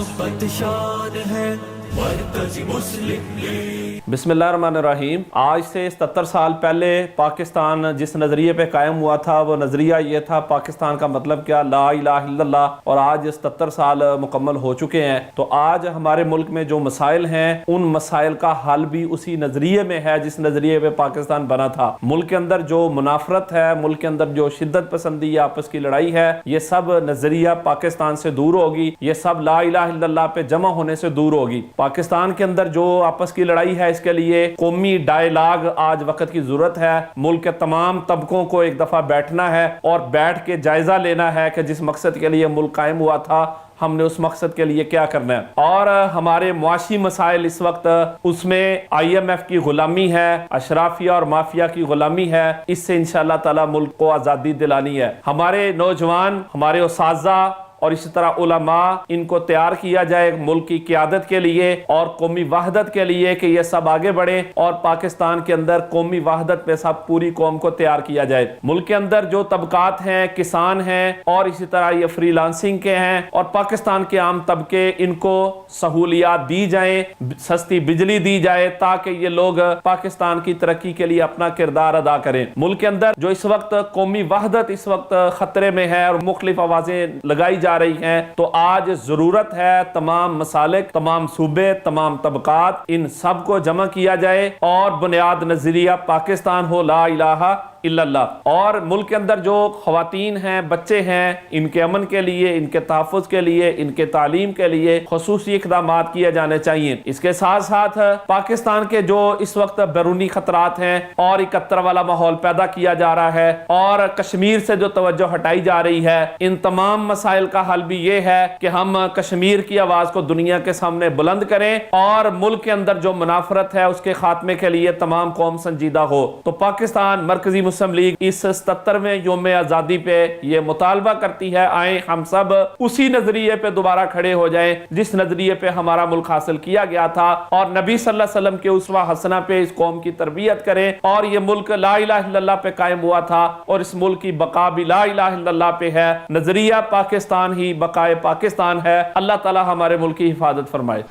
मोहब्बत शान है मरकज़ मुस्लिम लीग। बिस्मिल्लाहिर्रहमानिर्रहीम। आज से 77 साल पहले पाकिस्तान जिस नज़रिए पे कायम हुआ था वो नज़रिया ये था, पाकिस्तान का मतलब क्या, ला इलाहा इल्लल्लाह। और आज 77 साल मुकम्मल हो चुके हैं। तो आज हमारे मुल्क में जो मसाइल हैं उन मसाइल का हल भी उसी नज़रिए में है जिस नज़रिए पे पाकिस्तान बना था। मुल्क के अंदर जो मुनाफरत है, मुल्क के अंदर जो शिद्दत पसंदी या आपस की लड़ाई है, ये सब नज़रिया पाकिस्तान से दूर होगी। ये सब ला इलाहा इल्लल्लाह पे जमा होने से दूर होगी। पाकिस्तान के अंदर जो आपस की लड़ाई है इसके लिए कौमी डायलॉग आज वक्त की जरूरत है। मुल्क के तमाम तबकों को एक दफा बैठना है और बैठ के जायजा लेना है कि जिस मकसद के लिए मुल्क कायम हुआ था हमने उस मकसद के लिए क्या करना है। और हमारे मुआशी मसाइल इस वक्त उसमें IMF की गुलामी है, अशराफिया और माफिया की गुलामी है। इससे इंशाअल्लाह ताला मुल्क को आज़ादी दिलानी है। हमारे नौजवान, हमारे उस्ताज़ा और इसी तरह उलमा, इनको तैयार किया जाए मुल्क की क़ियादत के लिए और कौमी वहदत के लिए कि ये सब आगे बढ़े और पाकिस्तान के अंदर कौमी वहदत पे सब पूरी कौम को तैयार किया जाए। मुल्क के अंदर जो तबकात हैं, किसान हैं और इसी तरह ये फ्रीलांसिंग के हैं और पाकिस्तान के आम तबके, इनको सहूलियात दी जाए, सस्ती बिजली दी जाए ताकि ये लोग पाकिस्तान की तरक्की के लिए अपना किरदार अदा करें। मुल्क के अंदर जो इस वक्त कौमी वहदत इस वक्त खतरे में है और मुख्तलिफ आवाजें लगाई जा रही हैं, तो आज जरूरत है तमाम मसालिक, तमाम सूबे, तमाम तबकात, इन सब को जमा किया जाए और बुनियाद नजरिया पाकिस्तान हो, ला इलाहा इल्लल्लाह। और मुल्क के अंदर जो खवातीन हैं, बच्चे हैं, इनके अमन के लिए, इनके तहफ़्फ़ुज़ के लिए, इनके तालीम के लिए ख़ुसूसी इक़दामात किए जाने चाहिए। इसके साथ साथ पाकिस्तान के जो इस वक्त बैरूनी खतरात हैं और इकट्ठा वाला माहौल पैदा किया जा रहा है और कश्मीर से जो तवज्जो हटाई जा रही है, इन तमाम मसाइल का हल भी ये है कि हम कश्मीर की आवाज़ को दुनिया के सामने बुलंद करें और मुल्क के अंदर जो मुनाफरत है उसके खात्मे के लिए तमाम कौम संजीदा हो। तो पाकिस्तान मरकजी मुस्लिम लीग इस 77वें यौम आज़ादी पे ये मुतालबा करती है, आए हम सब उसी नजरिए पे दोबारा खड़े हो जाएं जिस नजरिए पे हमारा मुल्क हासिल किया गया था और नबी सल्लल्लाहु अलैहि वसल्लम के उसवा हसना पे इस कौम की तरबियत करें। और ये मुल्क ला इलाहा इल्लल्लाह पे कायम हुआ था और इस मुल्क की बका भी ला इलाहा इल्लल्लाह पे है। नजरिया पाकिस्तान ही बकाए पाकिस्तान है। अल्लाह ताला हमारे मुल्क की हिफाजत फरमाए।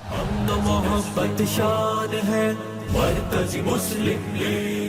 मोहब्बत शान है मरकज़ मुस्लिम लीग।